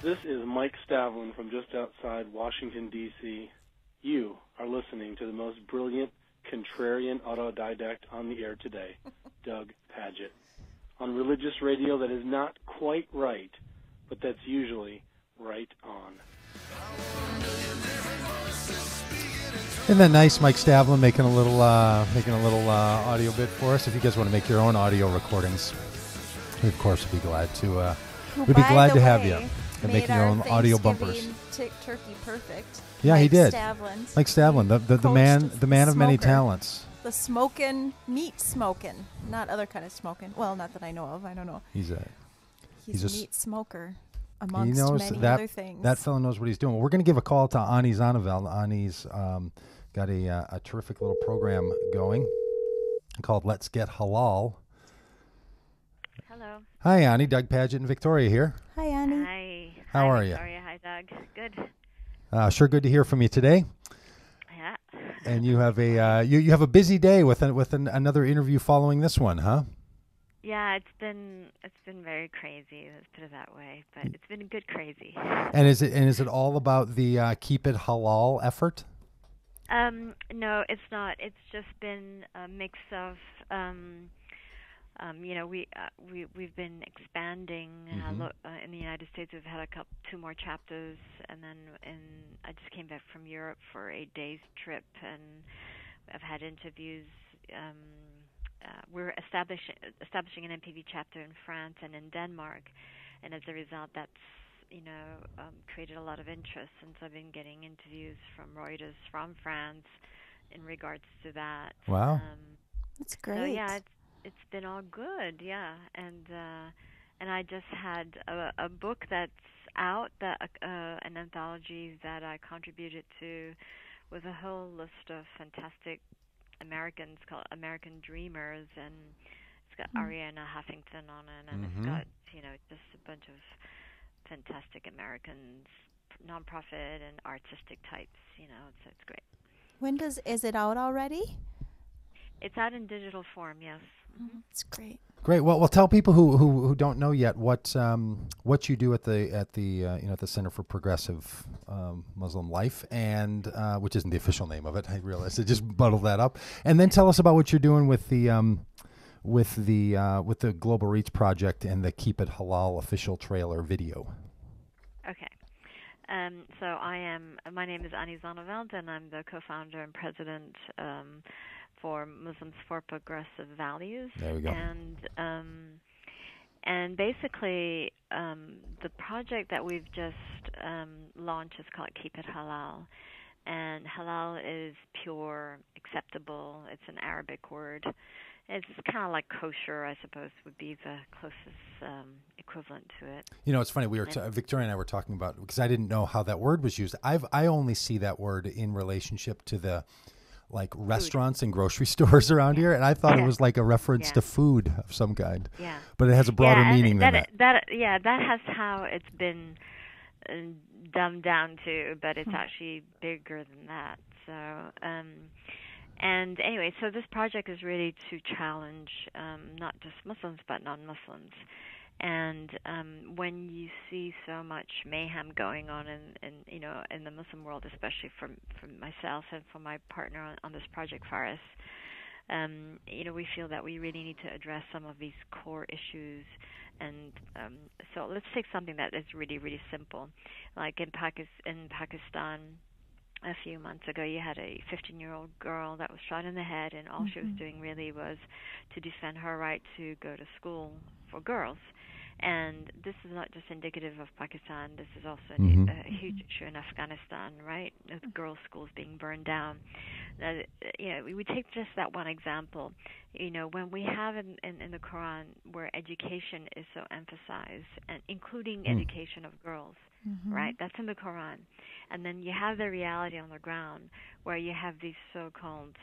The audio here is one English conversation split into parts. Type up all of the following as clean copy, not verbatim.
This is Mike Stavlin from just outside Washington, D.C. You are listening to the most brilliant, contrarian autodidact on the air today, Doug Pagitt, on religious radio that is not quite right, but that's usually right on. Isn't that nice, Mike Stavlin, making a little audio bit for us? If you guys want to make your own audio recordings, we of course would be glad to. We'd be glad to have you and making your own audio bumpers. Turkey perfect. Yeah, Mike he did. Stavlin. Mike Stavlin, the man of many talents. The meat smoking, not other kind of smoking. Well, not that I know of. I don't know. He's a meat smoker amongst many other things. That fellow knows what he's doing. Well, we're going to give a call to Ani Zonneveld. Ani's got a terrific little program going called Let's Get Halal. Hello. Hi, Ani. Doug Pagitt and Victoria here. Hi, Ani. Hi. How are Victoria. Hi, Doug. Good. Sure good to hear from you today. Yeah. And you have you have a busy day with another interview following this one, huh? Yeah, it's been very crazy. Let's put it that way. But it's been good crazy. And is it all about the Keep It Halal effort? No, it's not. It's just been a mix of. We've been expanding. In the United States, we've had two more chapters, and then I just came back from Europe for a day's trip, and I've had interviews. We're establishing an MPV chapter in France and in Denmark, and as a result, that's created a lot of interest. And so I've been getting interviews from Reuters from France in regards to that. Wow, that's great. So yeah, it's been all good, yeah. And I just had a book that's out, an anthology that I contributed to, with a whole list of fantastic Americans called American Dreamers, and it's got Arianna Huffington on it, and it's got just a bunch of fantastic Americans, nonprofit and artistic types. So it's great. Is it out already? It's out in digital form, yes. It's great. Great. Well, tell people who don't know yet what you do at the Center for Progressive Muslim Life, and which isn't the official name of it. I realized I just muddled that up. And then tell us about what you're doing with the Global Reach Project and the Keep It Halal official trailer video. Okay. So my name is Ani Zonneveld, and I'm the co-founder and president for Muslims for Progressive Values. There we go. And basically, the project that we've just launched is called Keep It Halal. And halal is pure, acceptable. It's an Arabic word. It's kind of like kosher, I suppose, would be the closest equivalent to it. It's funny. We were Victoria and I were talking about, because I didn't know how that word was used. I only see that word in relationship to the restaurants and grocery stores around here, and I thought it was like a reference to food of some kind. Yeah. But it has a broader meaning than that. That has how it's been dumbed down to, but it's actually bigger than that. So, and anyway, so this project is really to challenge not just Muslims but non-Muslims. And when you see so much mayhem going on in the Muslim world, especially from myself and from my partner on this project, Faris, we feel that we really need to address some of these core issues. And so let's take something that is really, really simple. Like in Pakistan, a few months ago, you had a 15-year-old girl that was shot in the head, and all she was doing really was to defend her right to go to school for girls. And this is not just indicative of Pakistan. This is also a huge issue in Afghanistan, right? With girls' schools being burned down. We take just that one example. When we have in the Quran where education is so emphasized, and including education of girls, right? That's in the Quran. And then you have the reality on the ground where you have these so-called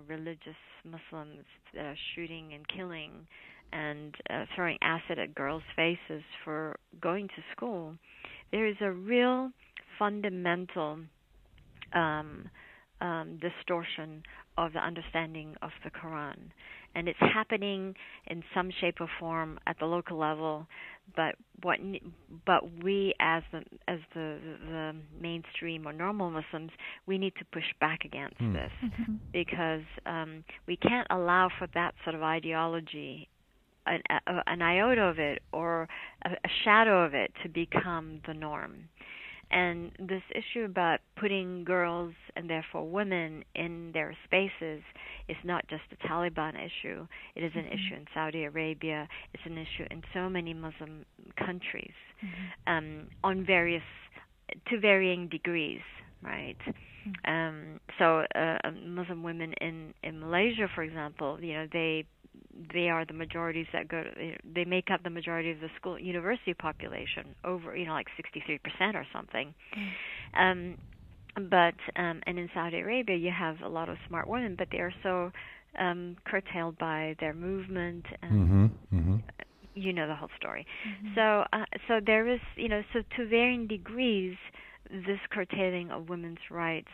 religious Muslims that are shooting and killing and throwing acid at girls' faces for going to school. There is a real fundamental distortion of the understanding of the Quran, and it's happening in some shape or form at the local level. But we as the mainstream or normal Muslims, we need to push back against this, because we can't allow for that sort of ideology, an iota of it or a shadow of it, to become the norm. And this issue about putting girls and therefore women in their spaces is not just a Taliban issue. It is an issue in Saudi Arabia. It's an issue in so many Muslim countries, to varying degrees, right? So Muslim women in Malaysia, for example, they are the majorities that they make up the majority of the university population, over, like 63% or something. But in Saudi Arabia, you have a lot of smart women, but they are so curtailed by their movement, and you know the whole story. So there is, so to varying degrees, this curtailing of women's rights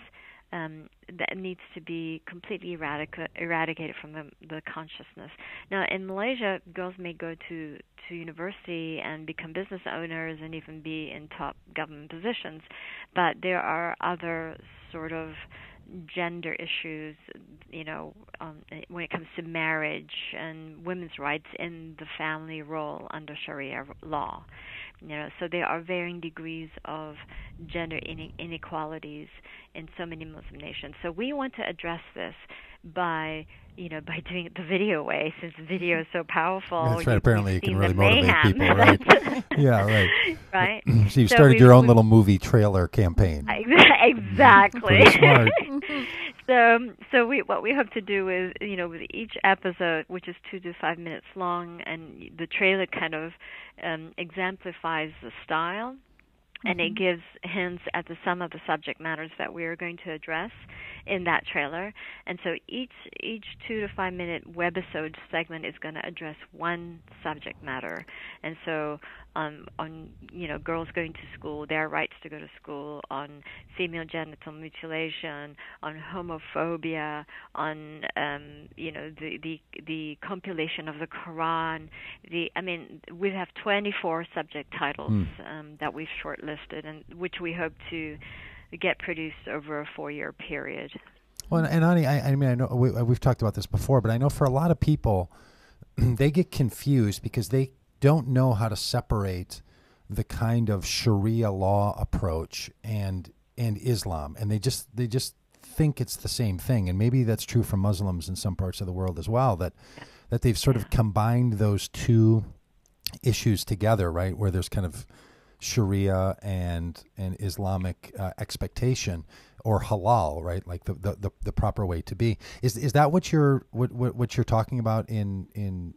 that needs to be completely eradicated from the consciousness. Now, in Malaysia, girls may go to university and become business owners and even be in top government positions, but there are other sort of gender issues, when it comes to marriage and women's rights in the family role under Sharia law. So there are varying degrees of gender inequalities in so many Muslim nations. So we want to address this by doing it the video way, since video is so powerful. That's right. Apparently, it can really motivate mayhem. people, right? Yeah, right. Right. So you started your own little movie trailer campaign. Exactly. Pretty smart. So what we hope to do is, with each episode, which is 2 to 5 minutes long, and the trailer kind of exemplifies the style, and it gives hints at some of the subject matters that we are going to address in that trailer. And so each 2 to 5 minute webisode segment is going to address one subject matter. And so on girls going to school, their rights to go to school, on female genital mutilation, on homophobia, on the compilation of the Quran. We have 24 subject titles that we've shortlisted, and which we hope to get produced over a 4-year period. Well, and Ani, I know we've talked about this before, but I know for a lot of people, they get confused because they don't know how to separate the kind of Sharia law approach and Islam, and they just think it's the same thing. And maybe that's true for Muslims in some parts of the world as well, that they've sort of combined those two issues together, right? Where there's kind of Sharia and Islamic expectation, or halal, right? Like the proper way to be. Is that what you're talking about in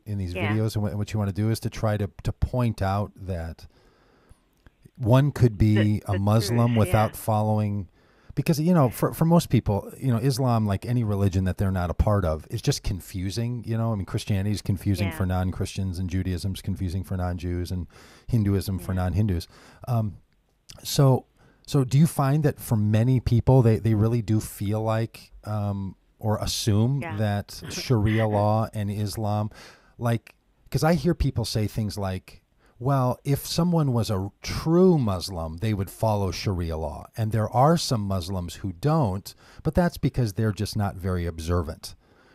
these videos, and what you want to do is to try to point out that one could be a Muslim truth, without following, because for most people, Islam, like any religion that they're not a part of, is just confusing. Christianity is confusing for non-Christians, and Judaism is confusing for non-Jews, and Hinduism for non-Hindus. So do you find that for many people, they really do feel like or assume that Sharia law and Islam, because I hear people say things like, well, if someone was a true Muslim, they would follow Sharia law. And there are some Muslims who don't, but that's because they're just not very observant,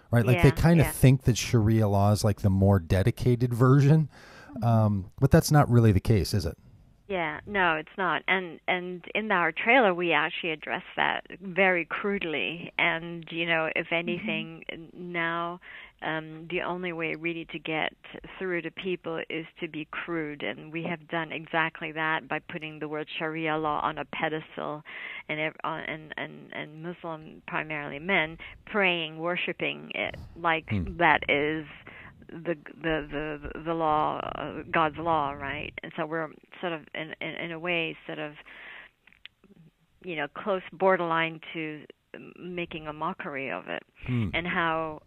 right? Like they kind of think that Sharia law is like the more dedicated version, but that's not really the case, is it? Yeah, no, it's not. And in our trailer, we actually address that very crudely. And, if anything, now the only way really to get through to people is to be crude. And we have done exactly that by putting the word Sharia law on a pedestal, and Muslim, primarily men, praying, worshiping it like that is the law, God's law, right? And so we're sort of in a way sort of close borderline to making a mockery of it, and how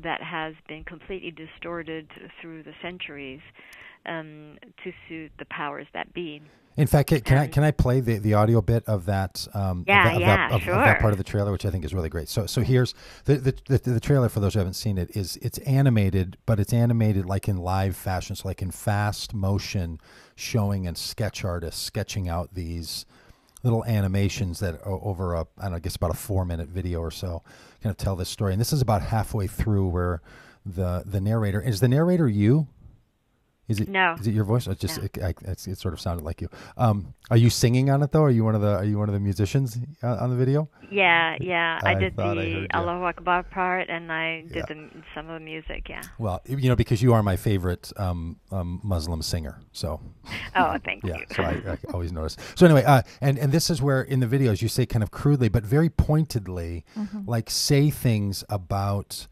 that has been completely distorted through the centuries to suit the powers that be. In fact, can I play the audio bit of that? Of that part of the trailer, which I think is really great. So here's the trailer for those who haven't seen it. It's animated, but it's animated like in live fashion, so like in fast motion, showing and sketch artists sketching out these little animations that are over I guess about a 4-minute video or so, kind of tell this story. And this is about halfway through where the narrator is the narrator you. Is it your voice? It just it sort of sounded like you. Are you singing on it though? Are you one of the musicians on the video? Yeah. I did the Allahu Akbar part, and I did some of the music. Yeah. Well, because you are my favorite Muslim singer, so. Oh, thank you. So I always notice. So anyway, and this is where in the videos you say kind of crudely but very pointedly, like say things about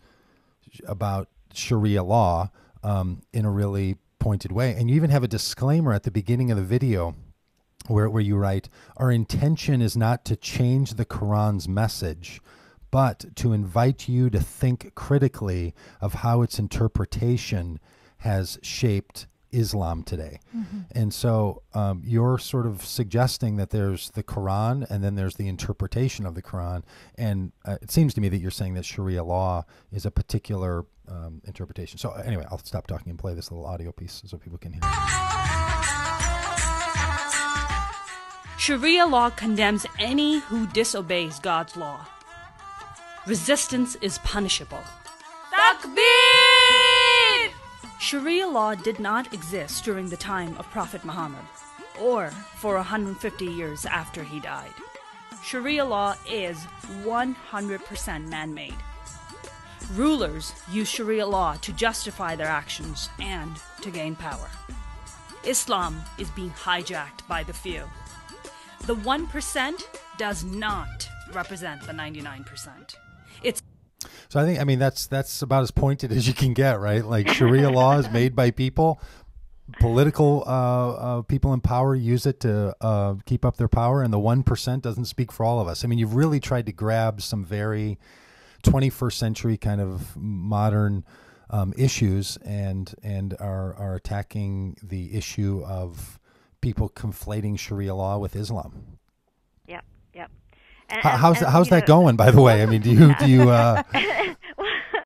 Sharia law in a really pointed way. And you even have a disclaimer at the beginning of the video where you write, our intention is not to change the Quran's message, but to invite you to think critically of how its interpretation has shaped Islam today. And so you're sort of suggesting that there's the Quran and then there's the interpretation of the Quran. And it seems to me that you're saying that Sharia law is a particular interpretation. So anyway, I'll stop talking and play this little audio piece so people can hear. Sharia law condemns any who disobeys God's law. Resistance is punishable. Takbir! Sharia law did not exist during the time of Prophet Muhammad, or for 150 years after he died. Sharia law is 100% man-made. Rulers use Sharia law to justify their actions and to gain power. Islam is being hijacked by the few. The 1% does not represent the 99%. So I mean that's about as pointed as you can get, right? Like Sharia law is made by people. Political people in power use it to keep up their power, and the 1% doesn't speak for all of us. I mean, you've really tried to grab some very 21st century kind of modern issues and are attacking the issue of people conflating Sharia law with Islam. Yep. How's that going, by the way? I mean, do you